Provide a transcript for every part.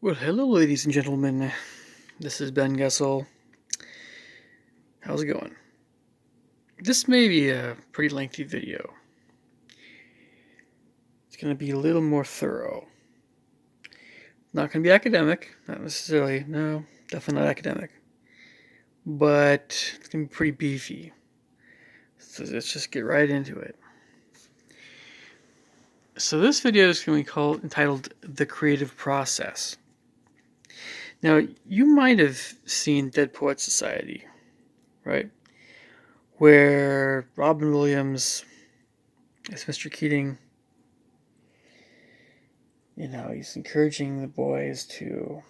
Well, hello, ladies and gentlemen. This is Ben Gessel. How's it going? This may be a pretty lengthy video. It's going to be a little more thorough. Not going to be academic, not necessarily. No, definitely not academic. But it's going to be pretty beefy. So let's just get right into it. So this video is going to be entitled The Creative Process. Now, you might have seen Dead Poets Society, right? Where Robin Williams as Mr. Keating, he's encouraging the boys to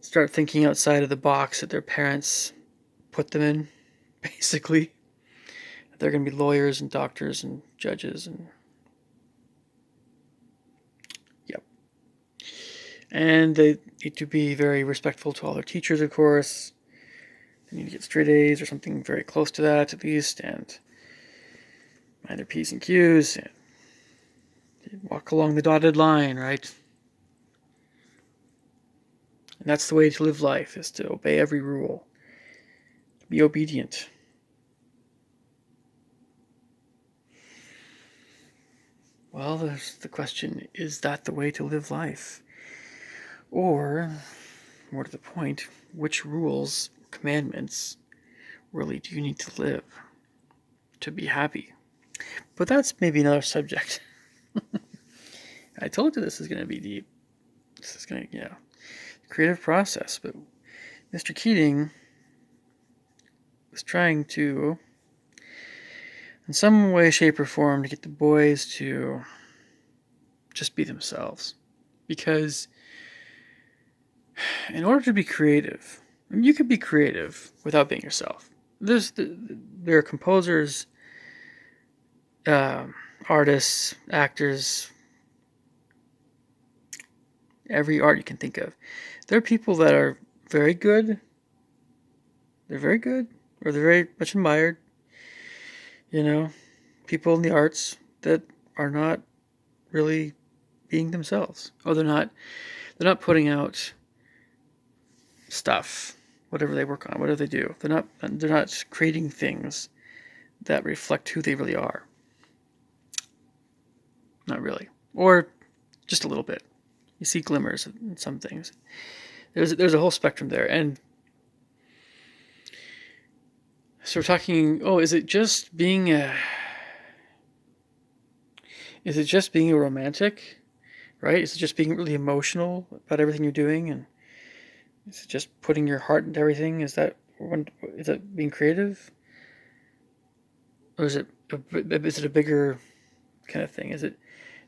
start thinking outside of the box that their parents put them in, basically. They're going to be lawyers and doctors and judges and yep. And they need to be very respectful to all their teachers, of course. They need to get straight A's or something very close to that, at least, and mind their P's and Q's, and walk along the dotted line, right? And that's the way to live life, is to obey every rule, to be obedient. Well, there's the question, is that the way to live life? Or, more to the point, which rules, commandments, really do you need to live to be happy? But that's maybe another subject. I told you this is going to be deep. This is going to, creative process. But Mr. Keating was trying to, in some way, shape, or form, to get the boys to just be themselves. Because in order to be creative, you could be creative without being yourself. There are composers, artists, actors, every art you can think of. There are people that are very good. They're very good, or they're very much admired. People in the arts that are not really being themselves. Oh, they're not putting out stuff, whatever they work on, whatever they do. They're not creating things that reflect who they really are. Not really. Or just a little bit. You see glimmers in some things. There's a whole spectrum there. And so we're talking, is it just being a romantic? Right? Is it just being really emotional about everything you're doing? And is it just putting your heart into everything? Is that being creative? Or is it a bigger kind of thing? Is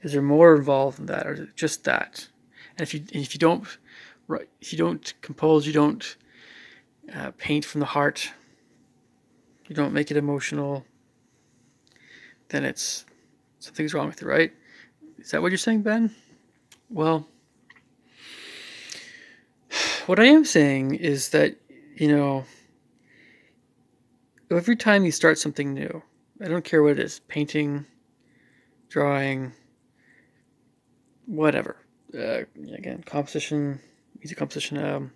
there more involved in that, or is it just that? And if you don't compose, you don't paint from the heart, you don't make it emotional, then it's something's wrong with you, right? Is that what you're saying, Ben? Well, what I am saying is that, every time you start something new, I don't care what it is, painting, drawing, whatever. Again, composition, music composition,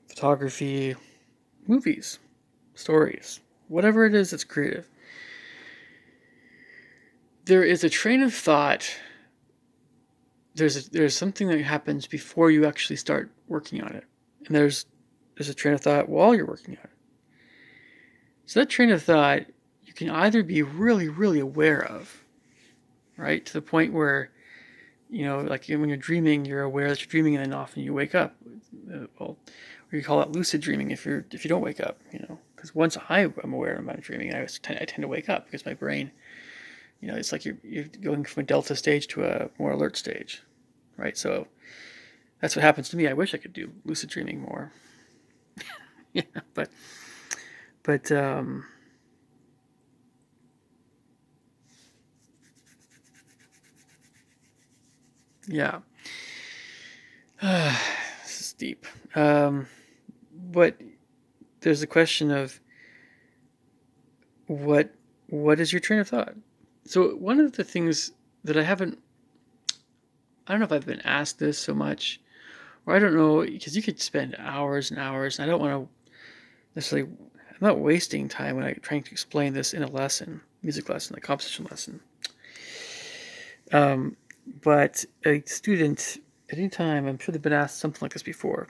photography, movies, stories, whatever it is that's creative. There is a train of thought. There's something that happens before you actually start working on it, and there's a train of thought while you're working on it. So that train of thought you can either be really, really aware of, right, to the point where, like when you're dreaming, you're aware that you're dreaming, and then often you wake up. Or you call it lucid dreaming if you don't wake up, because once I am aware of my dreaming, I tend to wake up because my brain, it's like you're going from a delta stage to a more alert stage, right? So that's what happens to me. I wish I could do lucid dreaming more. Yeah, but yeah. This is deep. But there's the question of what is your train of thought? So one of the things that I haven't I don't know if I've been asked this so much, or I don't know, because you could spend hours and hours, and I don't want to necessarily. I'm not wasting time when I'm trying to explain this in a lesson, music lesson, a composition lesson. But a student, at any time, I'm sure they've been asked something like this before.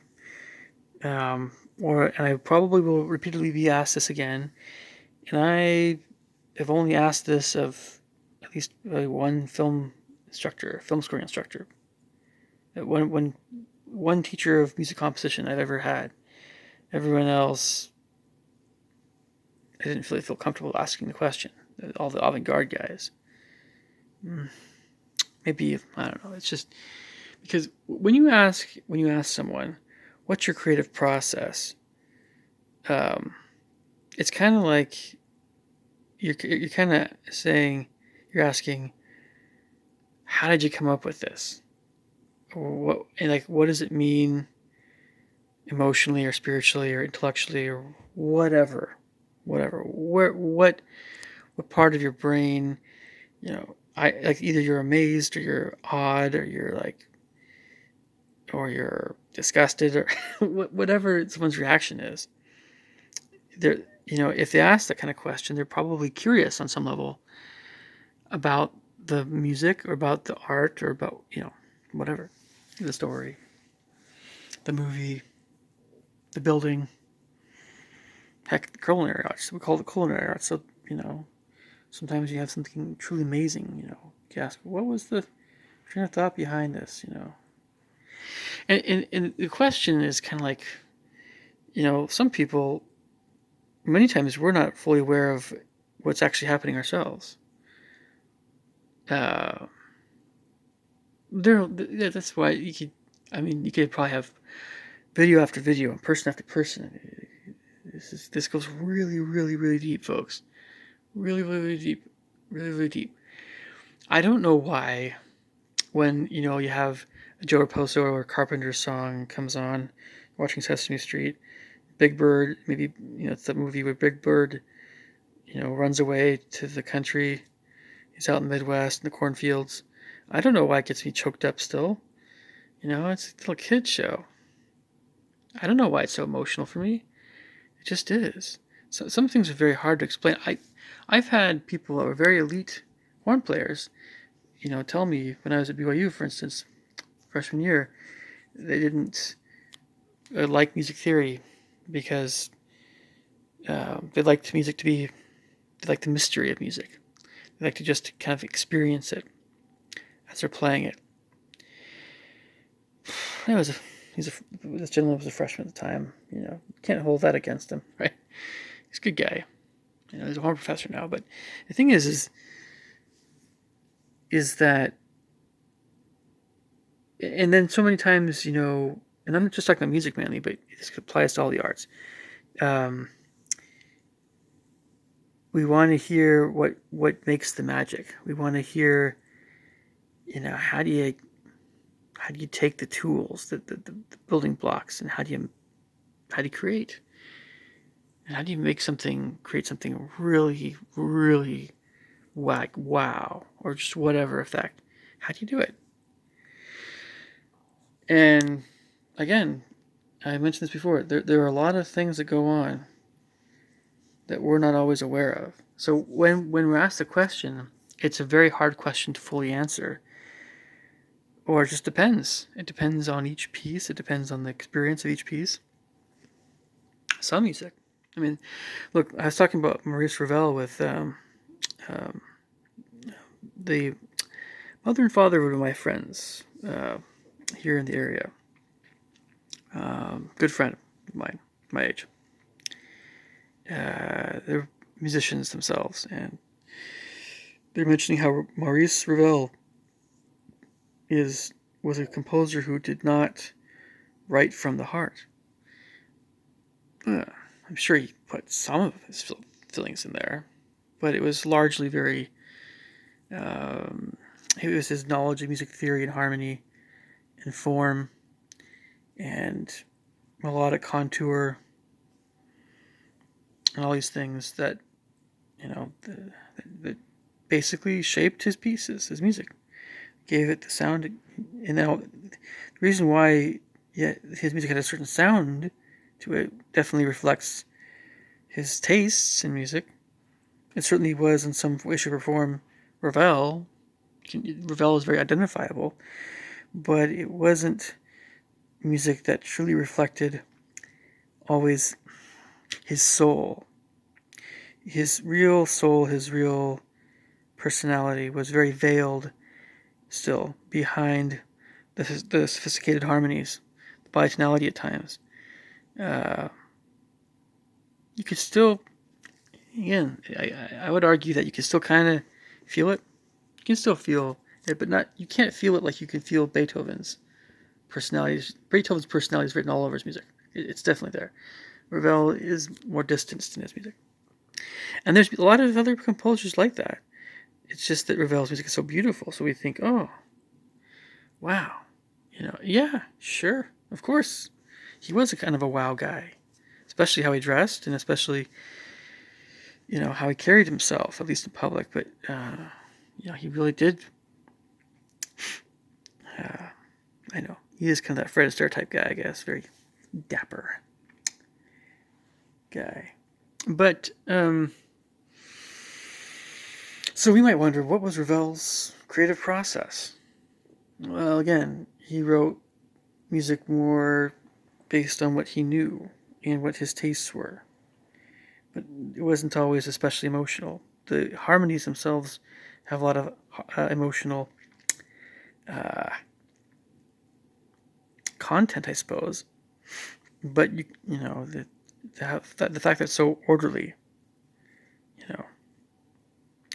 And I probably will repeatedly be asked this again. And I have only asked this of at least one film scoring instructor, one teacher of music composition I've ever had. Everyone else, I didn't really feel comfortable asking the question. All the avant-garde guys. Maybe, I don't know. It's just because when you ask someone, what's your creative process? It's kind of like you're kind of saying, you're asking, how did you come up with this? Or what does it mean emotionally or spiritually or intellectually or whatever? What part of your brain, I like either you're amazed or you're odd or you're disgusted or whatever someone's reaction is. They're, if they ask that kind of question, they're probably curious on some level about the music or about the art or about, whatever, the story, the movie, the building, heck, culinary arts. We call it culinary arts. So, sometimes you have something truly amazing, you ask, what was the train of thought behind this, And the question is kind of like, some people, many times we're not fully aware of what's actually happening ourselves. That's why you could probably have video after video and person after person. This goes really, really, really deep, folks. Really, really deep. Really, really deep. I don't know why when, you have a Joe Raposo or Carpenter song comes on, watching Sesame Street, Big Bird, maybe, it's that movie where Big Bird, runs away to the country. He's out in the Midwest in the cornfields. I don't know why it gets me choked up still. It's a little kid show. I don't know why it's so emotional for me. It just is. So, some things are very hard to explain. I've had people that were very elite horn players, tell me when I was at BYU, for instance, freshman year, they didn't like music theory because they liked they liked the mystery of music. They like to just kind of experience it as they're playing it. This gentleman was a freshman at the time. Can't hold that against him, right? He's a good guy. He's a horn professor now. But the thing is that, and then so many times, and I'm not just talking about music mainly, but this applies to all the arts. We want to hear what makes the magic. We want to hear, how do you take the tools, the building blocks, and how do you create? And how do you create something really, really wow, or just whatever effect? How do you do it? And again, I mentioned this before, there are a lot of things that go on that we're not always aware of. So when we're asked a question, it's a very hard question to fully answer. Or it just depends. It depends on each piece. It depends on the experience of each piece. Some music. I mean, look, I was talking about Maurice Ravel with the mother and father of one of my friends here in the area. Good friend of mine, my age. They're musicians themselves, and they're mentioning how Maurice Ravel was a composer who did not write from the heart. I'm sure he put some of his feelings in there, but it was largely very. It was his knowledge of music theory and harmony, and form, and melodic contour, and all these things that that basically shaped his pieces, his music. gave it the sound. And now, the reason why his music had a certain sound to it definitely reflects his tastes in music. It certainly was in some way, shape, or form Ravel. Ravel is very identifiable, but it wasn't music that truly reflected always his soul. His real soul, his real personality was very veiled still behind the sophisticated harmonies, the bitonality at times. You could still, again, I would argue that you can still kind of feel it. You can still feel it, but not. You can't feel it like you can feel Beethoven's personality. Beethoven's personality is written all over his music. It's definitely there. Ravel is more distanced in his music, and there's a lot of other composers like that. It's just that Ravel's music is so beautiful, so we think, oh, wow, yeah, sure, of course, he was a kind of a wow guy, especially how he dressed, and especially how he carried himself, at least in public. But he really did. I know he is kind of that Fred Astaire type guy, I guess, very dapper guy. But so we might wonder, what was Ravel's creative process? Well, again, he wrote music more based on what he knew and what his tastes were. But it wasn't always especially emotional. The harmonies themselves have a lot of emotional content, I suppose. But the fact that it's so orderly,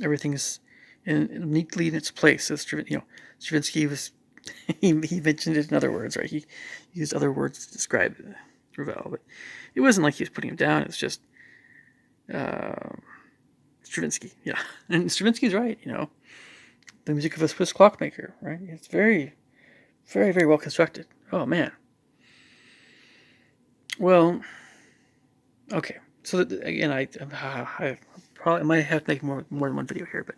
everything's neatly in its place. As Stravinsky was, he mentioned it in other words, right? He used other words to describe Ravel, but it wasn't like he was putting him down. It's just Stravinsky, yeah. And Stravinsky's right, the music of a Swiss clockmaker, right? It's very, very, very well constructed. Oh man. Well, okay. So again, I probably might have to make more than one video here, but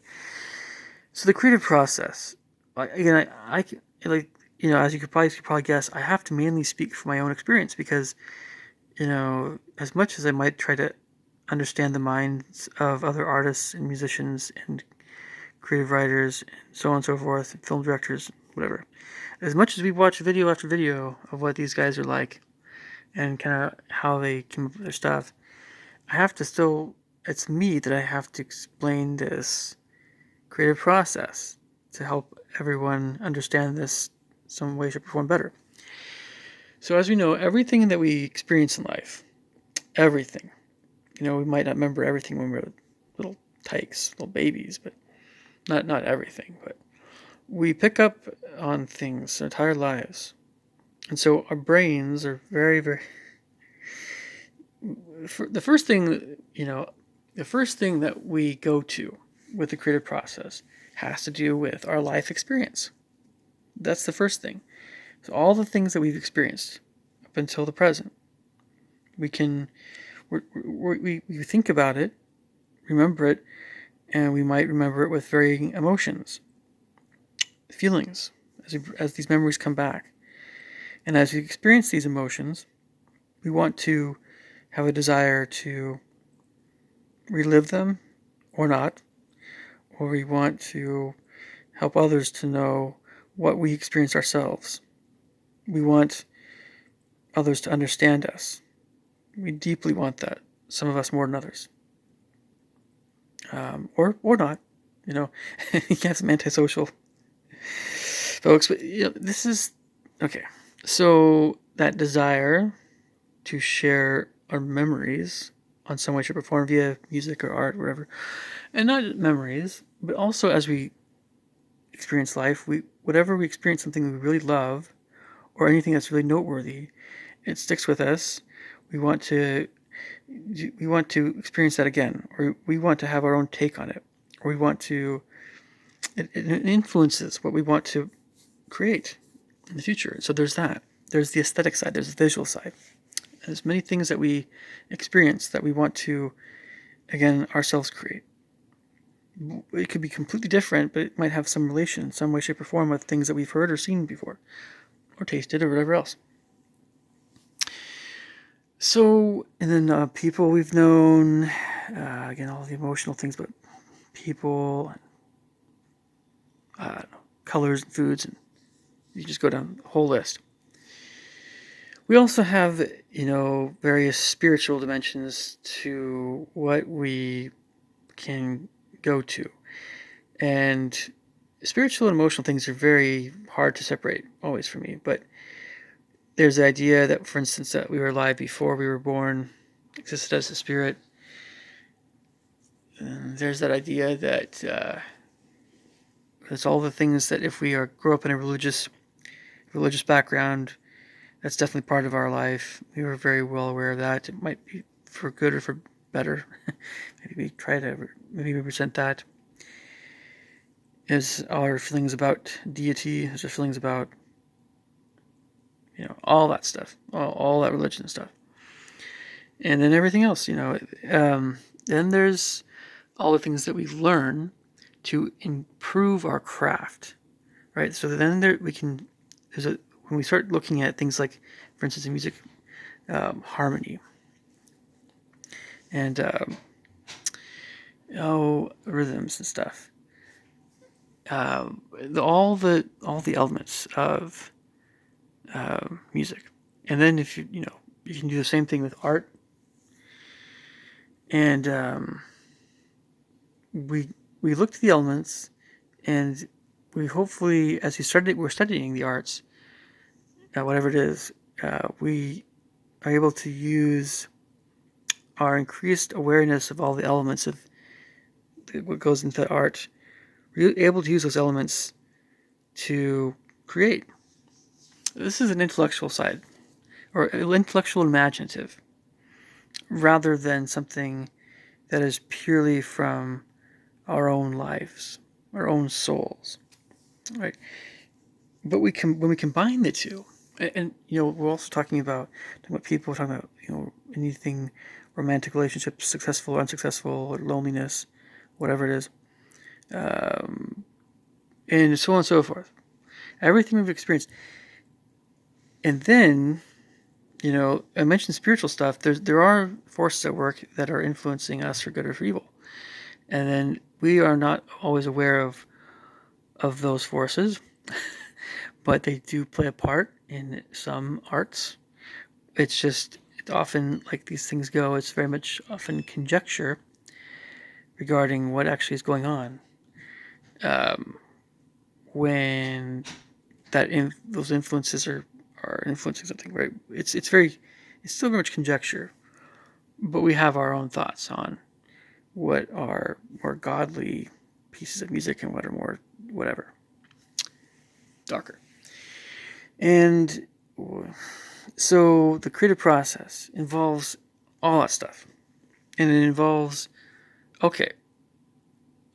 so the creative process. Again, I like as you could probably guess, I have to mainly speak from my own experience because as much as I might try to understand the minds of other artists and musicians and creative writers and so on and so forth, and film directors, whatever. As much as we watch video after video of what these guys are like and kind of how they came up with their stuff, I have to still, it's me that I have to explain this creative process to help everyone understand this some way, shape, or form better. So as we know, everything that we experience in life, everything, we might not remember everything when we're little tykes, little babies, but not everything, but we pick up on things our entire lives. And so our brains are very, very... The first thing that we go to with the creative process has to do with our life experience. That's the first thing. So all the things that we've experienced up until the present, we think about it, remember it, and we might remember it with varying emotions, feelings, as these memories come back. And as we experience these emotions, we want to have a desire to relive them or not, or we want to help others to know what we experienced ourselves. We want others to understand us. We deeply want that, some of us more than others. Or not, you can have some antisocial folks, but this is, okay. So that desire to share our memories on some way, shape, or form via music or art, or whatever, and not memories, but also as we experience life, whatever we experience, something we really love, or anything that's really noteworthy, it sticks with us. We want to experience that again, or we want to have our own take on it, or we want to. It influences what we want to create in the future. So there's that. There's the aesthetic side. There's the visual side. There's many things that we experience that we want to, again, ourselves create. it could be completely different, but it might have some relation, some way, shape, or form with things that we've heard or seen before, or tasted, or whatever else. So, and then people we've known, again, all the emotional things, but people, colors and foods, and you just go down the whole list. We also have, various spiritual dimensions to what we can go to. And spiritual and emotional things are very hard to separate, always for me. But there's the idea that, for instance, that we were alive before we were born, existed as a spirit. And there's that idea that there's all the things that if we grow up in a religious background, that's definitely part of our life. We were very well aware of that. It might be for good or for better. Maybe we present that. Is our feelings about deity, is our feelings about, all that stuff, all that religion stuff. And then everything else, then there's all the things that we learn to improve our craft, right? So then when we start looking at things like, for instance, in music, harmony, and rhythms and stuff. All the elements of music, and then if you can do the same thing with art, and we looked at the elements, and we hopefully, as we're studying the arts, whatever it is, we are able to use our increased awareness of all the elements of what goes into art. We're able to use those elements to create. This is an intellectual side, or intellectual imaginative, rather than something that is purely from our own lives, our own souls, right? But when we combine the two, and we're also talking about people, talking about anything, romantic relationships, successful or unsuccessful, or loneliness, whatever it is, and so on and so forth. Everything we've experienced, and then I mentioned spiritual stuff. There are forces at work that are influencing us for good or for evil, and then we are not always aware of those forces, but they do play a part in some arts. It's often, like these things go, it's very much often conjecture regarding what actually is going on when those influences are influencing something, right? It's still very much conjecture, but we have our own thoughts on what are more godly pieces of music and what are more whatever darker. And so the creative process involves all that stuff, and it involves, okay,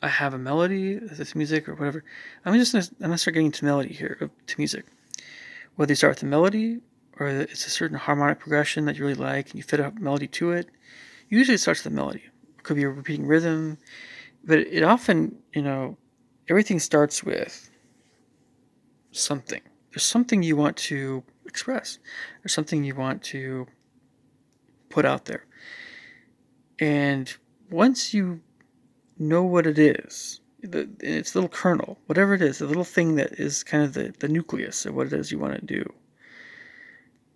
I have a melody, this music or whatever. I'm gonna start getting into melody here, to music. Whether you start with the melody or it's a certain harmonic progression that you really like and you fit a melody to it, usually it starts with the melody. It could be a repeating rhythm, but it often, everything starts with something. There's something you want to express. There's something you want to put out there. And once you know what it is, its little kernel, whatever it is, the little thing that is kind of the nucleus of what it is you want to do,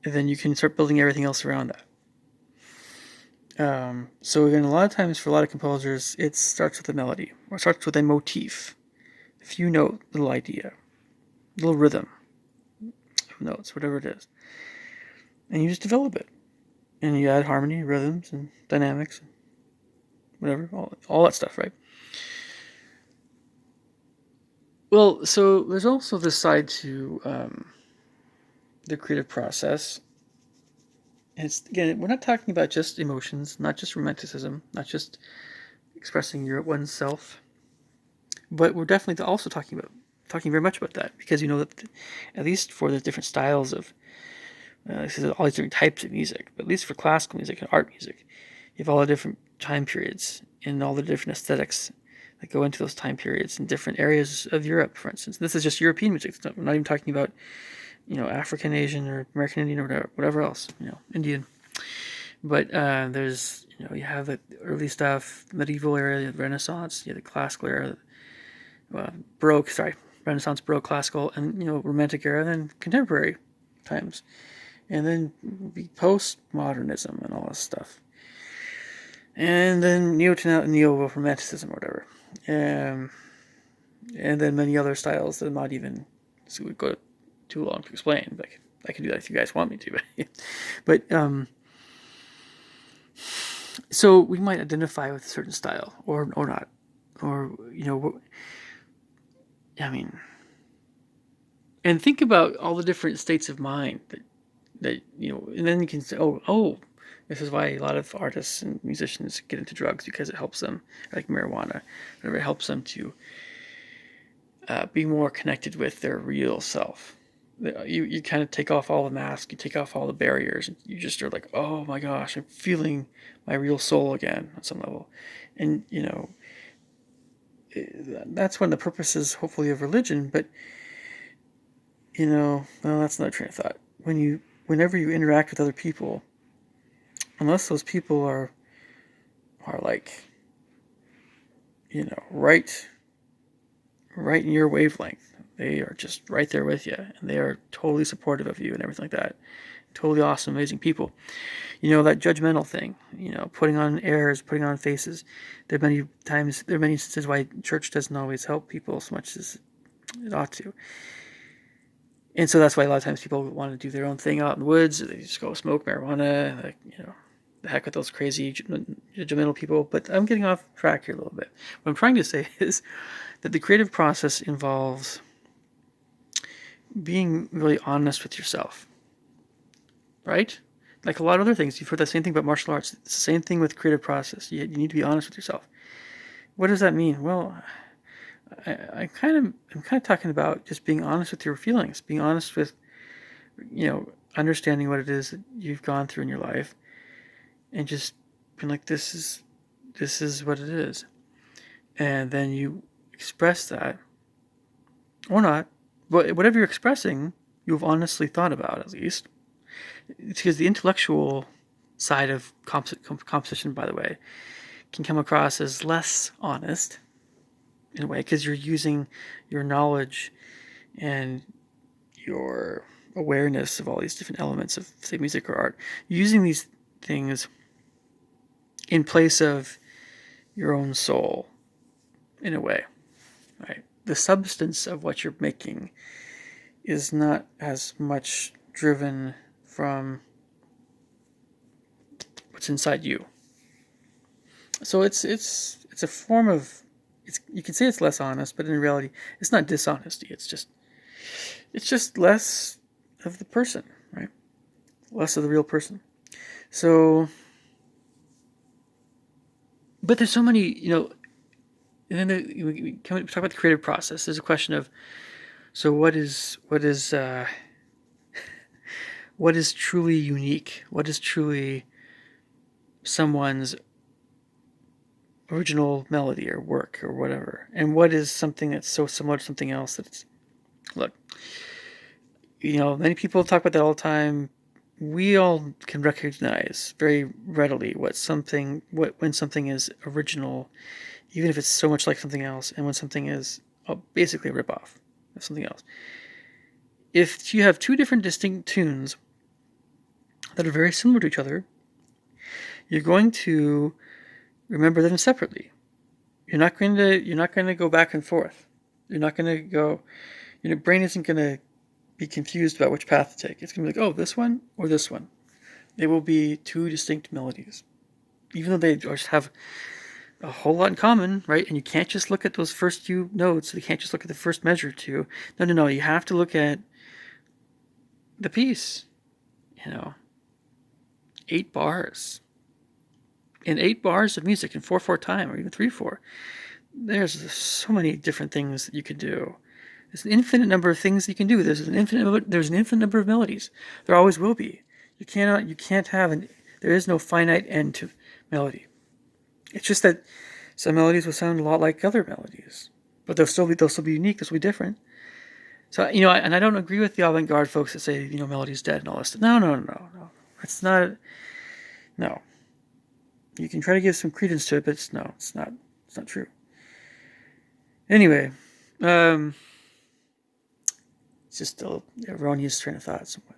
and then you can start building everything else around that. So again, a lot of times for a lot of composers, it starts with a melody, or it starts with a motif, a few note little idea, little rhythm of notes, whatever it is, and you just develop it, and you add harmony, rhythms, and dynamics, and whatever, all that stuff, right? Well, so there's also this side to the creative process. And again, we're not talking about just emotions, not just romanticism, not just expressing your oneself, but we're definitely also talking very much about that, because that at least for the different styles of all these different types of music, but at least for classical music and art music, you have all the different time periods and all the different aesthetics that go into those time periods in different areas of Europe, for instance. This is just European music. I'm not even talking about, African, Asian, or American Indian, or whatever else, Indian. But there's, you have the early stuff, medieval era, the Renaissance, you have the classical era, Baroque, Renaissance, Baroque, classical, and, Romantic era, and then contemporary times. And then postmodernism and all this stuff. And then neo-romanticism or whatever. And then many other styles that I'm not even, so it would go too long to explain, but I can do that if you guys want me to. But so we might identify with a certain style or not, or and think about all the different states of mind that and then you can say, oh, this is why a lot of artists and musicians get into drugs, because it helps them, like marijuana, whatever, it helps them to be more connected with their real self. You kind of take off all the masks, you take off all the barriers, and you just are like, oh my gosh, I'm feeling my real soul again on some level. And that's one of the purposes, hopefully, of religion. But well, that's another train of thought. Whenever you interact with other people, unless those people are like, right in your wavelength, they are just right there with you, and they are totally supportive of you and everything like that. Totally awesome, amazing people. That judgmental thing, putting on airs, putting on faces. There are many instances why church doesn't always help people as much as it ought to. And so that's why a lot of times people want to do their own thing out in the woods. They just go smoke marijuana, the heck with those crazy judgmental people. But I'm getting off track here a little bit. What I'm trying to say is that the creative process involves being really honest with yourself, right? Like a lot of other things. You've heard the same thing about martial arts. It's the same thing with creative process. You need to be honest with yourself. What does that mean? Well, I'm kind of talking about just being honest with your feelings, being honest with, understanding what it is that you've gone through in your life, and just being like, this is what it is. And then you express that, or not, but whatever you're expressing, you've honestly thought about, at least. It's because the intellectual side of composition, by the way, can come across as less honest in a way, because you're using your knowledge and your awareness of all these different elements of, say, music or art, using these things in place of your own soul, in a way, right? The substance of what you're making is not as much driven from what's inside you. So it's a form of, you can say it's less honest, but in reality, it's not dishonesty. It's just less of the person, right? Less of the real person. So, but there's so many, and then we talk about the creative process. There's a question of, so what is truly unique? What is truly someone's original melody or work or whatever? And what is something that's so similar to something else that's, look, many people talk about that all the time. We all can recognize very readily when something is original, even if it's so much like something else, and when something is basically a ripoff of something else. If you have two different distinct tunes that are very similar to each other, you're going to remember them separately. You're not going to go back and forth. You're not going to go. Your brain isn't going to be confused about which path to take. It's going to be like, oh, this one or this one. They will be two distinct melodies, even though they just have a whole lot in common, right? And you can't just look at those first few notes. You can't just look at the first measure too. No. You have to look at the piece. 8 bars. In 8 bars of music in 4/4 time, or even 3/4, there's so many different things that you could do. There's an infinite number of things you can do. There's an infinite number of melodies. There always will be. There is no finite end to melody. It's just that Some melodies will sound a lot like other melodies, but they'll still be unique. They'll be different. So and I don't agree with the avant-garde folks that say melody's dead and all this stuff. No. It's not. No. You can try to give some credence to it, but it's not. It's not true. Anyway, it's just a erroneous train of thought somewhat.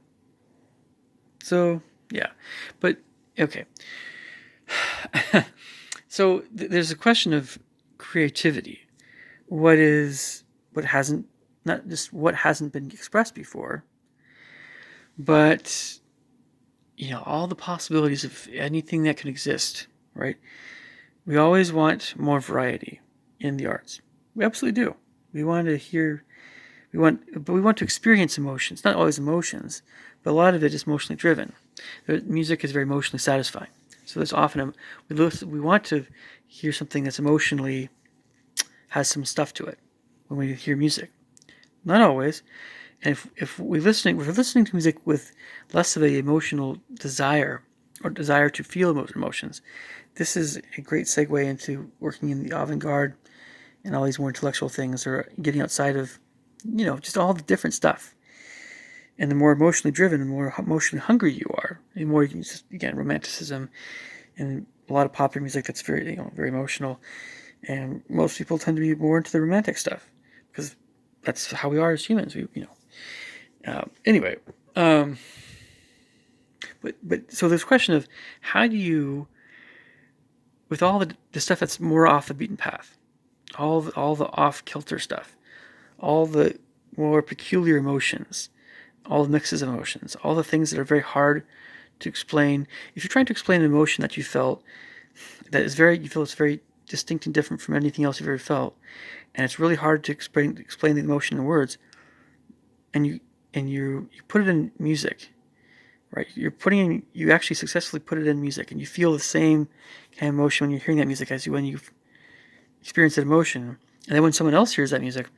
So yeah, but okay. So there's a question of creativity. What hasn't not just what hasn't been expressed before, but all the possibilities of anything that can exist, right? We always want more variety in the arts. We absolutely do. We want to hear, but we want to experience emotions. Not always emotions, but a lot of it is emotionally driven. Music is very emotionally satisfying. So there's often we want to hear something that's emotionally has some stuff to it when we hear music. Not always. And if we're listening to music with less of an emotional desire or desire to feel emotions, this is a great segue into working in the avant-garde and all these more intellectual things, or getting outside of, just all the different stuff. And the more emotionally driven and more emotionally hungry you are, the more you can just, again, romanticism and a lot of popular music that's very, very emotional. And most people tend to be more into the romantic stuff because that's how we are as humans. Anyway, but so there's a question of how do you, with all the stuff that's more off the beaten path, all the off kilter stuff, all the more peculiar emotions, all the mixes of emotions, all the things that are very hard to explain. If you're trying to explain an emotion that you felt you feel it's very distinct and different from anything else you've ever felt, and it's really hard to explain the emotion in words, and you put it in music, right? You actually successfully put it in music, and you feel the same kind of emotion when you're hearing that music as when you experience that emotion. And then when someone else hears that music,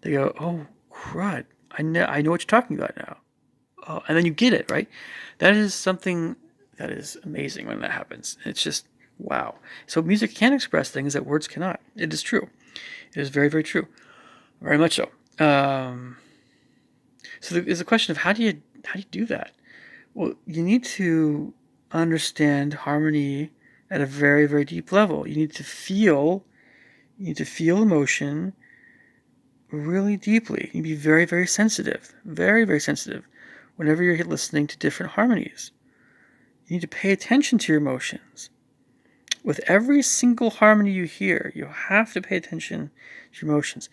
they go, "Oh, crud! I know what you're talking about now." Oh, and then you get it, right? That is something that is amazing when that happens. It's just wow. So music can express things that words cannot. It is true. It is very, very true. Very much so. So there's a question of how do you do that? Well, you need to understand harmony at a very, very deep level. You need to feel emotion really deeply. You need to be very, very sensitive. Very, very sensitive whenever you're listening to different harmonies. You need to pay attention to your emotions. With every single harmony you hear, you have to pay attention to your emotions.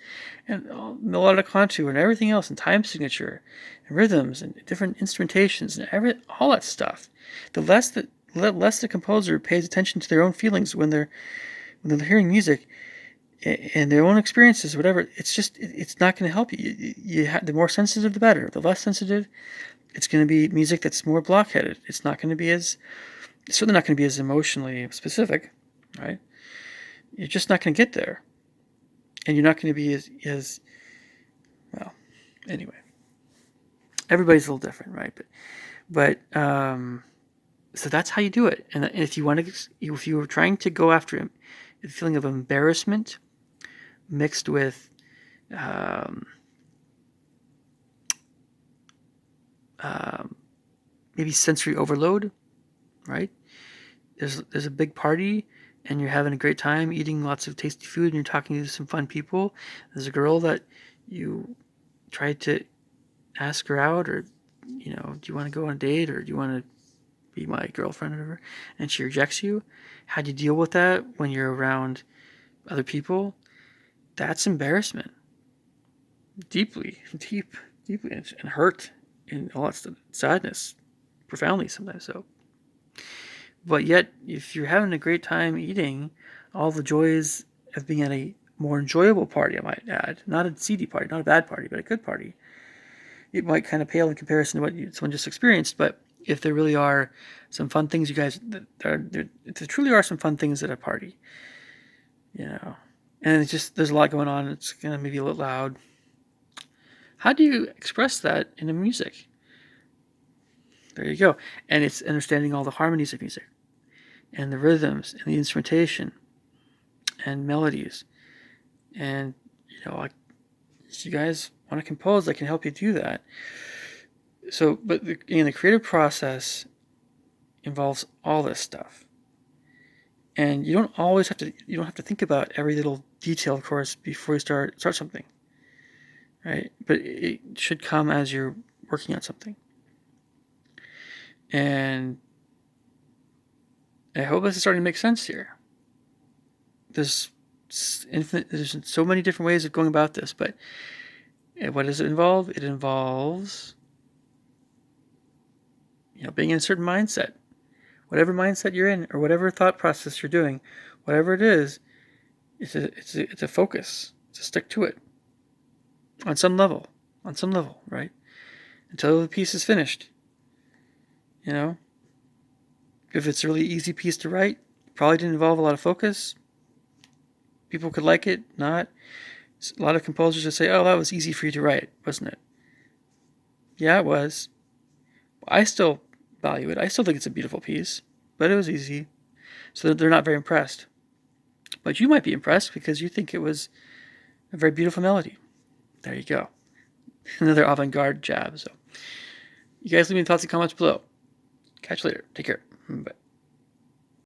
And melodic contour and everything else, and time signature, and rhythms, and different instrumentations, and all that stuff. The less the composer pays attention to their own feelings when they're hearing music and their own experiences, whatever, it's not going to help you. The more sensitive, the better. The less sensitive, it's going to be music that's more blockheaded. It's certainly not going to be as emotionally specific, right? You're just not going to get there. And you're not going to be as well, anyway. Everybody's a little different, right? But so that's how you do it. And if you were trying to go after a feeling of embarrassment mixed with maybe sensory overload, right? There's a big party and you're having a great time eating lots of tasty food and you're talking to some fun people. There's a girl that you tried to ask her out, or do you want to go on a date, or do you want to be my girlfriend or whatever, and she rejects you. How do you deal with that when you're around other people? That's embarrassment. Deeply and hurt and all that stuff. Sadness, profoundly sometimes so. But yet, if you're having a great time eating, all the joys of being at a more enjoyable party, I might add, not a seedy party, not a bad party, but a good party, it might kind of pale in comparison to what someone just experienced. But if there really are some fun things you guys, if there truly are some fun things at a party, and it's just, there's a lot going on, it's going to maybe a little loud. How do you express that in the music? There you go. And it's understanding all the harmonies of music and the rhythms and the instrumentation and melodies. And, if you guys want to compose, I can help you do that. So, but the creative process involves all this stuff. And you don't have to think about every little detail, of course, before you start something, right? But it should come as you're working on something. And I hope this is starting to make sense here. There's so many different ways of going about this, but what does it involve? It involves, being in a certain mindset. Whatever mindset you're in, or whatever thought process you're doing, whatever it is, it's a focus. To stick to it on some level, right? Until the piece is finished. If it's a really easy piece to write, probably didn't involve a lot of focus. People could like it, not. A lot of composers just say, "Oh, that was easy for you to write, wasn't it?" Yeah, it was. I still value it. I still think it's a beautiful piece, but it was easy. So they're not very impressed. But you might be impressed because you think it was a very beautiful melody. There you go. Another avant-garde jab. So you guys leave me thoughts and comments below. Catch you later. Take care. Bye.